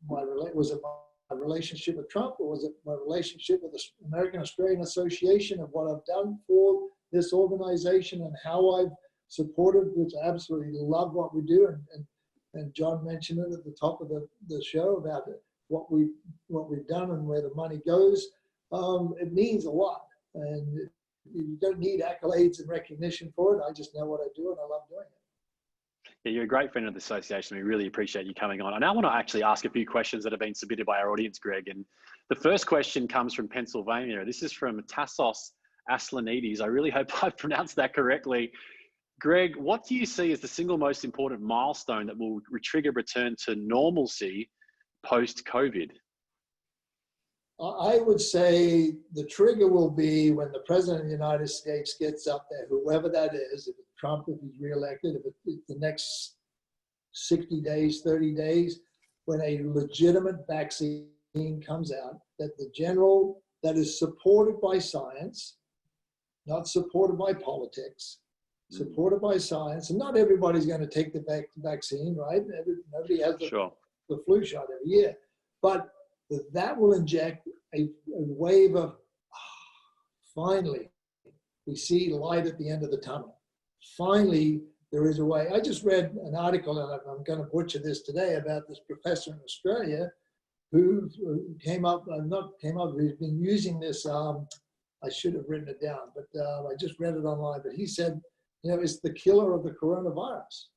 Speaker 3: was it my relationship with Trump, or was it my relationship with the American Australian Association of what I've done for this organization and how I've supported, which I absolutely love what we do. And John mentioned it at the top of the show about what we've done and where the money goes. It means a lot, and you don't need accolades and recognition for it. I just know what I do, and I love doing it.
Speaker 2: Yeah, you're a great friend of the association. We really appreciate you coming on. I now want to actually ask a few questions that have been submitted by our audience, Greg. And the first question comes from Pennsylvania. This is from Tassos Aslanides. I really hope I've pronounced that correctly. Greg, what do you see as the single most important milestone that will trigger return to normalcy post-COVID?
Speaker 3: I would say the trigger will be when the President of the United States gets up there, whoever that is, if it's Trump, if he's reelected, if it's the next 60 days, 30 days, when a legitimate vaccine comes out, that is supported by science, not supported by politics, supported by science. And not everybody's going to take the vaccine, right? Nobody has the flu shot every year. But that will inject a wave of, finally, we see light at the end of the tunnel. Finally, there is a way. I just read an article, and I'm going to butcher this today, about this professor in Australia who he's been using this, I should have written it down, but I just read it online, but he said, it's the killer of the coronavirus,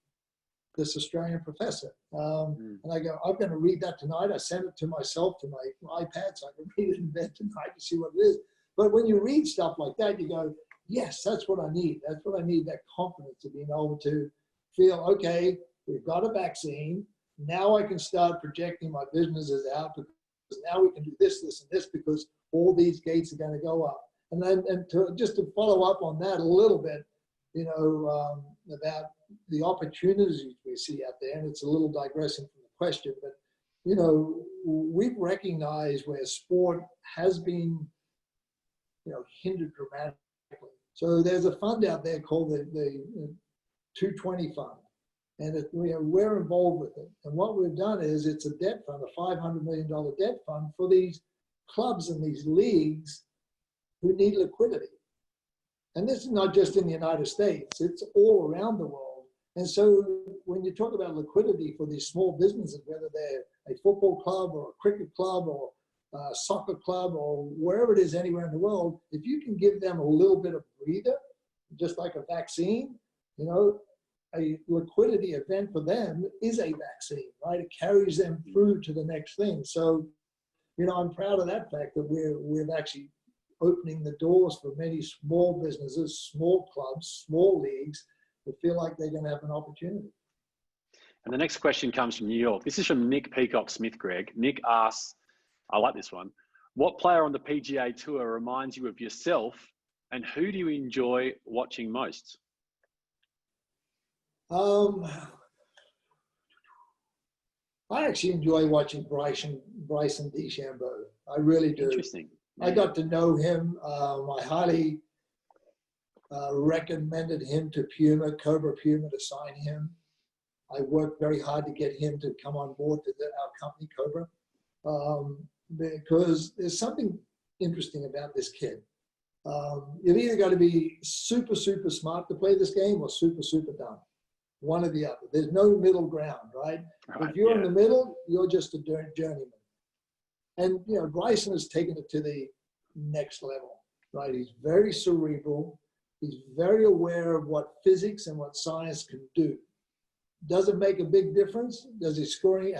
Speaker 3: this Australian professor. And I go, I'm going to read that tonight. I sent it to myself, to my iPad, so I can read it in bed tonight to see what it is. But when you read stuff like that, you go, yes, that's what I need. That's what I need, that confidence of being able to feel, okay, we've got a vaccine. Now I can start projecting my businesses out, because now we can do this, this, and this, because all these gates are going to go up. And then, just to follow up on that a little bit, about the opportunities we see out there, and it's a little digressing from the question, but, we've recognized where sport has been, hindered dramatically. So there's a fund out there called the 220 Fund, and we're involved with it. And what we've done is it's a debt fund, a $500 million debt fund for these clubs and these leagues who need liquidity. And this is not just in the United States, it's all around the world. And so when you talk about liquidity for these small businesses, whether they're a football club or a cricket club or soccer club or wherever it is anywhere in the world, if you can give them a little bit of breather, just like a vaccine, you know, a liquidity event for them is a vaccine, right? It carries them through to the next thing. So, you know, I'm proud of that fact that we're actually opening the doors for many small businesses, small clubs, small leagues that feel like they're going to have an opportunity.
Speaker 2: And the next question comes from New York. This is from Nick Peacock Smith, Greg. Nick asks, I like this one. What player on the PGA Tour reminds you of yourself, and who do you enjoy watching most?
Speaker 3: I actually enjoy watching Bryson DeChambeau. I really do.
Speaker 2: Interesting.
Speaker 3: I got to know him. I highly recommended him to Cobra Puma, to sign him. I worked very hard to get him to come on board to our company, Cobra, because there's something interesting about this kid. You've either got to be super, super smart to play this game or super, super dumb. One or the other. There's no middle ground, right? If you're in the middle, you're just a journeyman. And, you know, Bryson has taken it to the next level, right? He's very cerebral. He's very aware of what physics and what science can do. Does it make a big difference? Has his scoring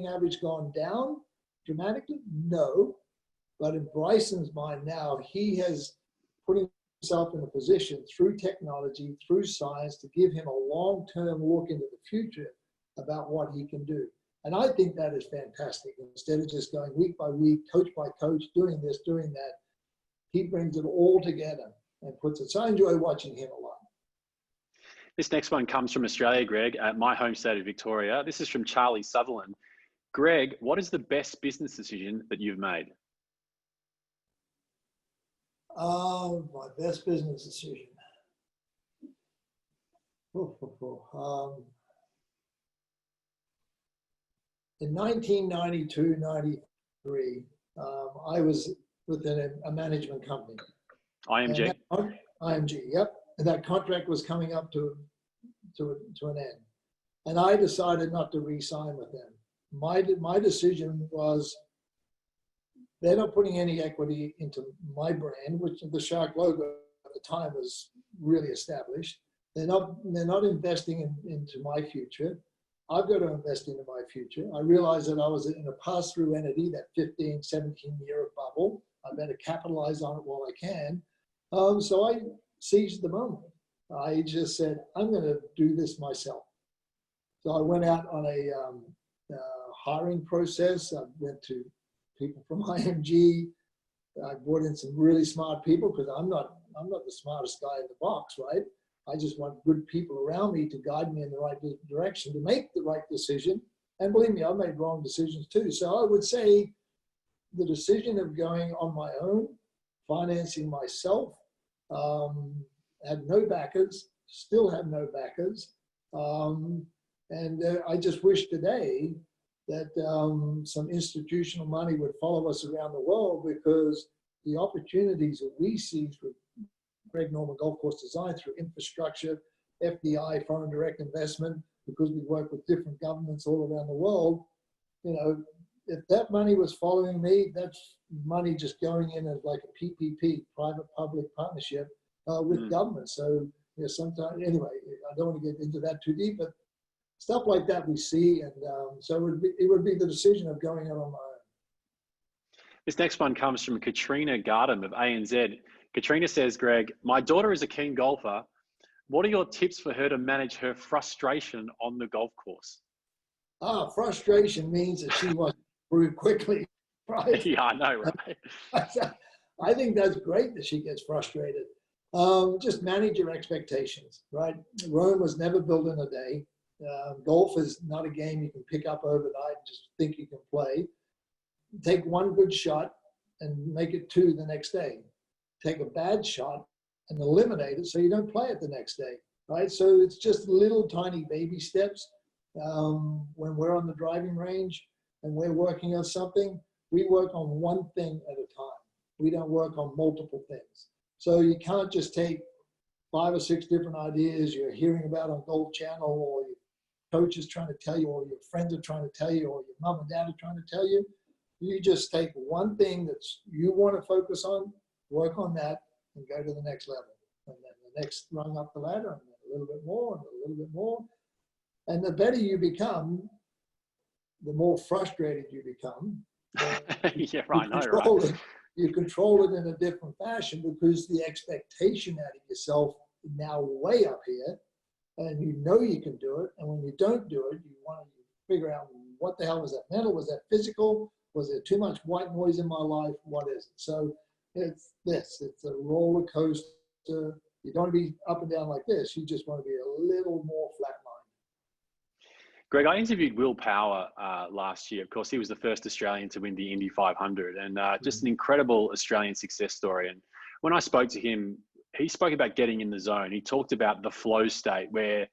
Speaker 3: average gone down dramatically? No. But in Bryson's mind now, he has put himself in a position through technology, through science, to give him a long-term look into the future about what he can do. And I think that is fantastic. Instead of just going week by week, coach by coach, doing this, doing that, he brings it all together and puts it. So I enjoy watching him a lot.
Speaker 2: This next one comes from Australia, Greg, at my home state of Victoria. This is from Charlie Sutherland. Greg, what is the best business decision that you've made?
Speaker 3: My best business decision. In 1992, 93, I was within a management company.
Speaker 2: IMG?
Speaker 3: IMG, yep. And that contract was coming up to an end. And I decided not to re-sign with them. My decision was, they're not putting any equity into my brand, which the Shark logo at the time was really established. They're not investing into my future. I've got to invest into my future. I realized that I was in a pass-through entity, that 15, 17-year bubble. I better capitalize on it while I can. So I seized the moment. I just said, I'm going to do this myself. So I went out on a hiring process. I went to people from IMG. I brought in some really smart people, because I'm not the smartest guy in the box, right? I just want good people around me to guide me in the right direction to make the right decision. And believe me, I've made wrong decisions too. So I would say the decision of going on my own, financing myself, had no backers, still have no backers. I just wish today that some institutional money would follow us around the world, because the opportunities that we see through Greg Norman Golf Course Design, through infrastructure, FDI, foreign direct investment, because we work with different governments all around the world, you know, if that money was following me, that's money just going in as like a PPP, private-public partnership with government. So, you know, sometimes, anyway, I don't want to get into that too deep, but stuff like that we see, and so it would be the decision of going out on my own.
Speaker 2: This next one comes from Katrina Gardam of ANZ. Katrina says, Greg, my daughter is a keen golfer. What are your tips for her to manage her frustration on the golf course?
Speaker 3: Frustration means that she wants to improve quickly, right?
Speaker 2: Yeah, I know, right?
Speaker 3: I think that's great that she gets frustrated. Just manage your expectations, right? Rome was never built in a day. Golf is not a game you can pick up overnight and just think you can play. Take one good shot and make it two the next day. Take a bad shot and eliminate it so you don't play it the next day, right? So it's just little tiny baby steps. When we're on the driving range and we're working on something, we work on one thing at a time. We don't work on multiple things. So you can't just take 5 or 6 different ideas you're hearing about on Golf Channel, or your coach is trying to tell you, or your friends are trying to tell you, or your mom and dad are trying to tell you. You just take one thing that you want to focus on, work on that, and go to the next level. And then the next rung up the ladder, and then a little bit more, and a little bit more. And the better you become, the more frustrated you become.
Speaker 2: Yeah, right. No, right.
Speaker 3: You control it in a different fashion because the expectation out of yourself is now way up here, and you know you can do it. And when you don't do it, you want to figure out what the hell was that mental? Was that physical? Was there too much white noise in my life? What is it? So it's a roller coaster. You don't want to be up and down like this. You just want to be a little more flatlined.
Speaker 2: Greg, I interviewed Will Power last year. Of course, he was the first Australian to win the Indy 500, and just an incredible Australian success story. And when I spoke to him, he spoke about getting in the zone. He talked about the flow state where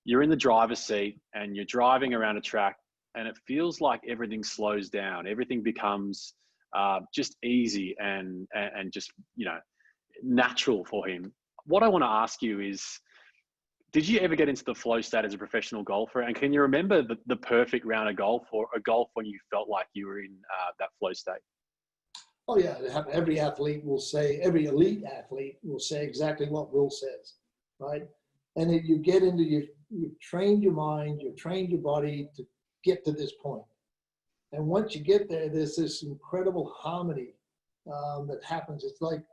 Speaker 2: you're in the driver's seat and you're driving around a track, and it feels like everything slows down. Everything becomes just easy and just, you know, natural for him. What I want to ask you is, did you ever get into the flow state as a professional golfer? And can you remember the perfect round of golf, or a golf when you felt like you were in that flow state?
Speaker 3: Oh yeah, every athlete will say, every elite athlete will say exactly what Will says, right? And if you get into, you've trained your mind, you've trained your body to get to this point. And once you get there, there's this incredible harmony that happens. It's like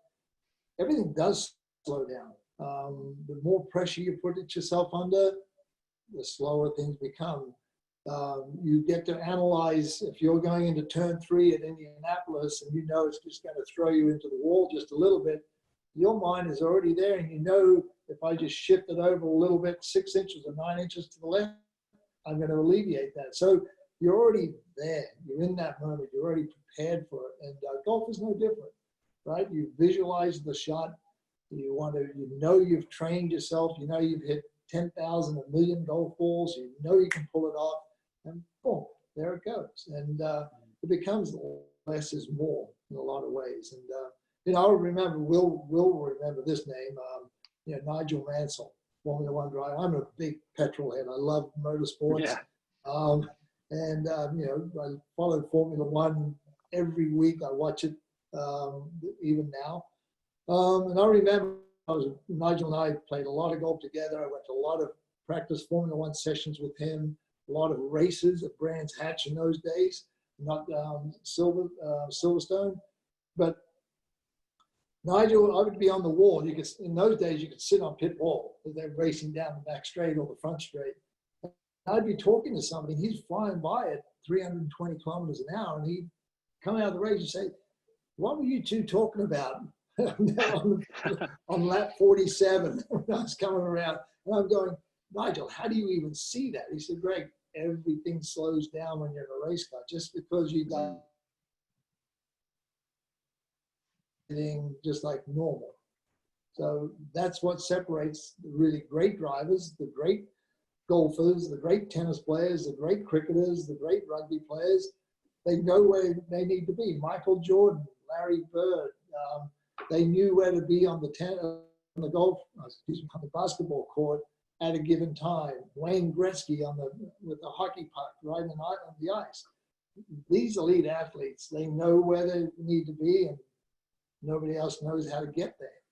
Speaker 3: everything does slow down. The more pressure you put it yourself under, the slower things become. You get to analyze, if you're going into turn 3 at Indianapolis and you know it's just going to throw you into the wall just a little bit, your mind is already there, and you know, if I just shift it over a little bit, 6 inches or 9 inches to the left, I'm going to alleviate that. So you're already there. You're in that moment. You're already prepared for it. And golf is no different, right? You visualize the shot. You know you've trained yourself. You know you've hit 10,000, a million golf balls. You know you can pull it off, and boom, there it goes. And it becomes less is more in a lot of ways. And you know, I remember Will remember this name. You know, Nigel Mansell, Formula One driver. I'm a big petrol head. I love motorsports.
Speaker 2: Yeah.
Speaker 3: And you know, I followed Formula One every week. I watch it even now. And I remember Nigel and I played a lot of golf together. I went to a lot of practice Formula One sessions with him, a lot of races at Brands Hatch in those days, not Silverstone. But Nigel, I would be on the wall. You could, in those days, you could sit on pit wall. They're racing down the back straight or the front straight. I'd be talking to somebody. He's flying by at 320 kilometers an hour, and he'd come out of the race and say, "What were you two talking about?" on lap 47 when I was coming around, and I'm going, "Nigel, how do you even see that?" He said, "Greg, everything slows down when you're in a race car. Just because you got everything just like normal." So that's what separates the really great drivers, the great golfers, the great tennis players, the great cricketers, the great rugby players. They know where they need to be. Michael Jordan, Larry Bird. They knew where to be on the basketball court at a given time. Wayne Gretzky with the hockey puck right on the ice. These elite athletes, they know where they need to be, and nobody else knows how to get there.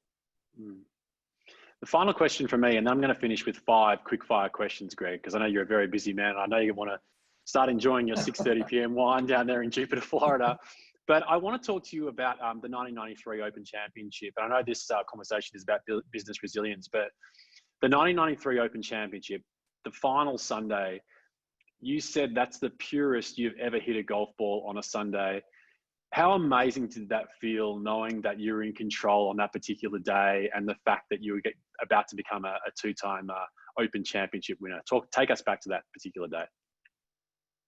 Speaker 2: The final question for me, and then I'm going to finish with 5 quick fire questions, Greg, because I know you're a very busy man. I know you want to start enjoying your 6:30 p.m. wine down there in Jupiter, Florida. But I want to talk to you about the 1993 Open Championship. And I know this conversation is about business resilience, but the 1993 Open Championship, the final Sunday, you said that's the purest you've ever hit a golf ball on a Sunday. How amazing did that feel, knowing that you were in control on that particular day, and the fact that you were about to become a 2-time Open Championship winner? Take us back to that particular day.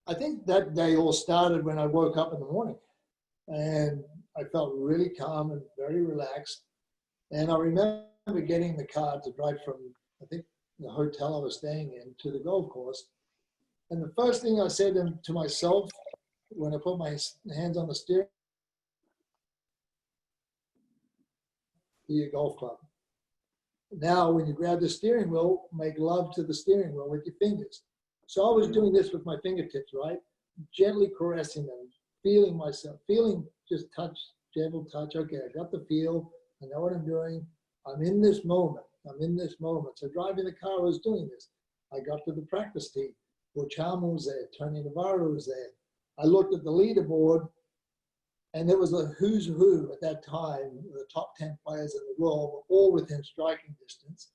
Speaker 3: I think that day all started when I woke up in the morning. And I felt really calm and very relaxed. And I remember getting in the car to drive from, I think, the hotel I was staying in to the golf course. And the first thing I said to myself when I put my hands on the steering, "Be your golf club." Now, when you grab the steering wheel, make love to the steering wheel with your fingers. So I was doing this with my fingertips, right? Gently caressing them, feeling myself, feeling just touch, gentle touch. Okay, I got the feel. I know what I'm doing. I'm in this moment. I'm in this moment. So driving the car, I was doing this. I got to the practice tee. Butch Harmon was there. Tony Navarro was there. I looked at the leaderboard, and there was a who's who at that time. The top 10 players in the world were all within striking distance.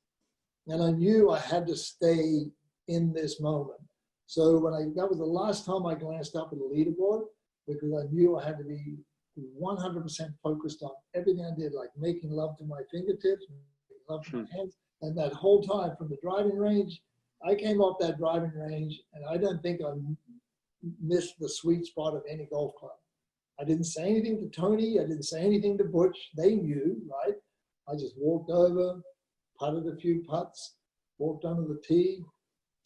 Speaker 3: And I knew I had to stay in this moment. So that was the last time I glanced up at the leaderboard, because I knew I had to be 100% focused on everything I did, like making love to my fingertips, making love to my hands. And that whole time from the driving range, I came off that driving range, and I don't think I missed the sweet spot of any golf club. I didn't say anything to Tony. I didn't say anything to Butch. They knew, right? I just walked over, putted a few putts, walked under the tee,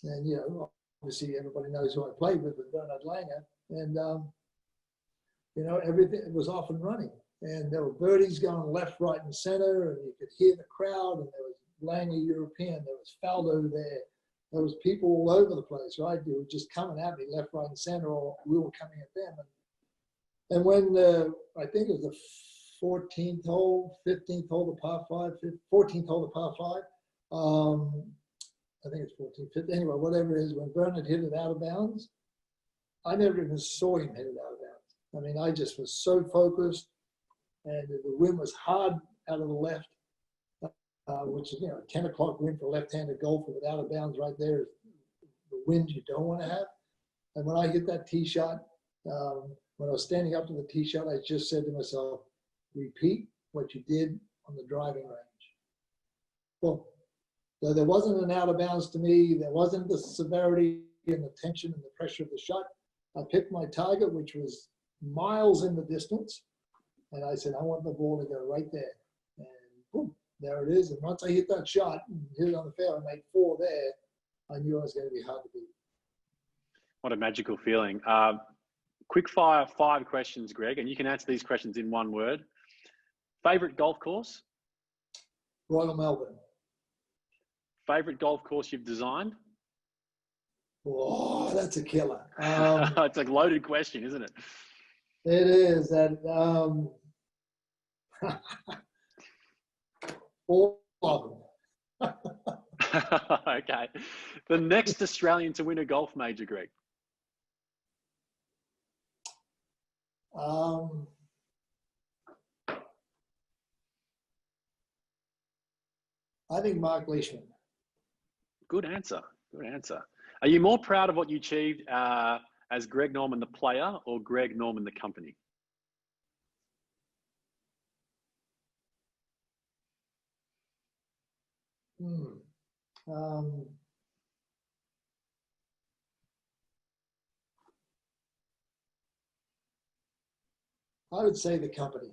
Speaker 3: and, you know, obviously everybody knows who I played with Bernard Langer. And, you know, everything was off and running. And there were birdies going left, right, and center, and you could hear the crowd, and there was Langer European, there was Faldo there. There was people all over the place, right? They were just coming at me left, right, and center, or we were coming at them. And when I think it was the 14th hole, 15th hole, the par 5, 14th hole, the par 5, I think it's 14th, 15th, anyway, whatever it is, when Bernard hit it out of bounds, I never even saw him hit it out of bounds. I mean, I just was so focused, and the wind was hard out of the left, which is, you know, a 10 o'clock wind for a left-handed golfer with out of bounds right there is the wind you don't want to have. And when I hit that tee shot, when I was standing up to the tee shot, I just said to myself, repeat what you did on the driving range. Well, so there wasn't an out of bounds to me. There wasn't the severity and the tension and the pressure of the shot. I picked my target, which was miles in the distance. And I said, I want the ball to go right there. And boom, there it is. And once I hit that shot, hit it on the fairway, made 4 there, I knew it was going to be hard to beat.
Speaker 2: What a magical feeling. Quick fire 5 questions, Greg, and you can answer these questions in one word. Favorite golf course?
Speaker 3: Royal Melbourne.
Speaker 2: Favorite golf course you've designed?
Speaker 3: Oh, that's a killer.
Speaker 2: It's a loaded question, isn't it?
Speaker 3: It is. That all of them.
Speaker 2: Okay. The next Australian to win a golf major, Greg?
Speaker 3: I think Mark Leishman.
Speaker 2: Good answer. Good answer. Are you more proud of what you achieved as Greg Norman, the player, or Greg Norman, the company?
Speaker 3: I would say the company.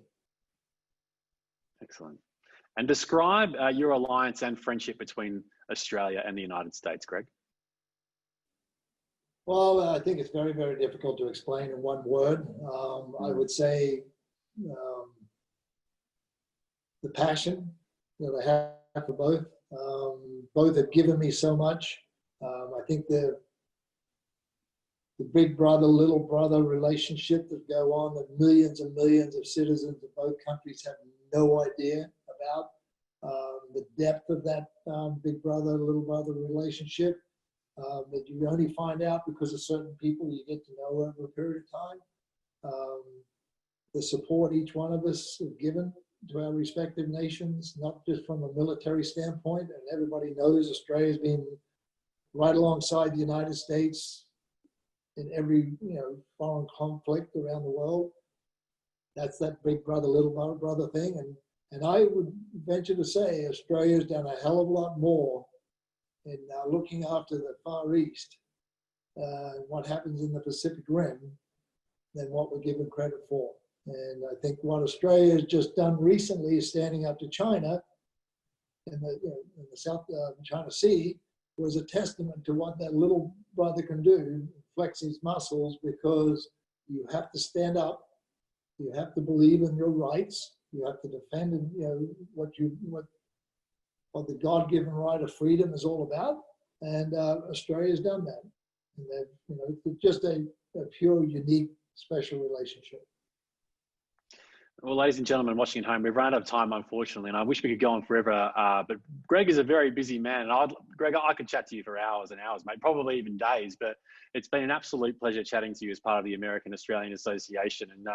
Speaker 2: Excellent. And describe your alliance and friendship between Australia and the United States, Greg.
Speaker 3: Well, I think it's very, very difficult to explain in one word. I would say the passion that I have for both. Both have given me so much. I think the big brother, little brother relationship that go on that millions and millions of citizens of both countries have no idea about. The depth of that big brother, little brother relationship that you only find out because of certain people you get to know over a period of time. The support each one of us have given to our respective nations, not just from a military standpoint, and everybody knows Australia's been right alongside the United States in every, you know, foreign conflict around the world. That's that big brother, little brother thing. And I would venture to say Australia's done a hell of a lot more in looking after the Far East, what happens in the Pacific Rim, than what we're given credit for. And I think what Australia has just done recently is standing up to China in the South China Sea was a testament to what that little brother can do, flex his muscles, because you have to stand up, you have to believe in your rights, you have to defend, you know, what the God-given right of freedom is all about. And Australia's done that. And that, you know, it's just a pure, unique special relationship.
Speaker 2: Well, ladies and gentlemen watching at home, we've run out of time, unfortunately, and I wish we could go on forever. But Greg is a very busy man, and Greg, I could chat to you for hours and hours, mate, probably even days. But it's been an absolute pleasure chatting to you as part of the American Australian Association, and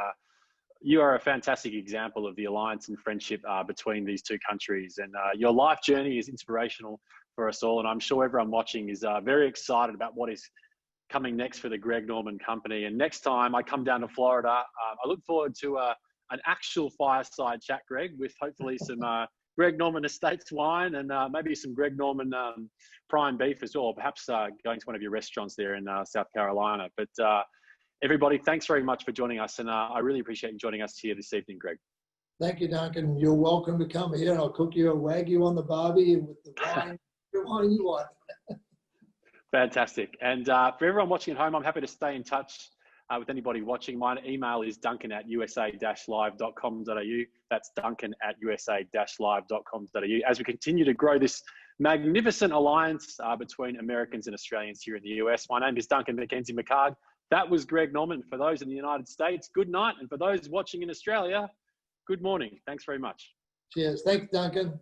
Speaker 2: you are a fantastic example of the alliance and friendship between these two countries. And your life journey is inspirational for us all, and I'm sure everyone watching is very excited about what is coming next for the Greg Norman Company. And next time I come down to Florida, I look forward to an actual fireside chat, Greg, with hopefully some Greg Norman Estates wine and maybe some Greg Norman prime beef as well, perhaps going to one of your restaurants there in South Carolina. But everybody, thanks very much for joining us, and I really appreciate you joining us here this evening, Greg.
Speaker 3: Thank you, Duncan. You're welcome to come here, and I'll cook you a Wagyu on the barbie with the wine, the wine you want.
Speaker 2: Fantastic. And for everyone watching at home, I'm happy to stay in touch with anybody watching. My email is duncan@usa-live.com.au. That's duncan@usa-live.com.au. As we continue to grow this magnificent alliance between Americans and Australians here in the US. My name is Duncan McKenzie-McHarg. That was Greg Norman. For those in the United States, good night. And for those watching in Australia, good morning. Thanks very much.
Speaker 3: Cheers. Thanks, Duncan.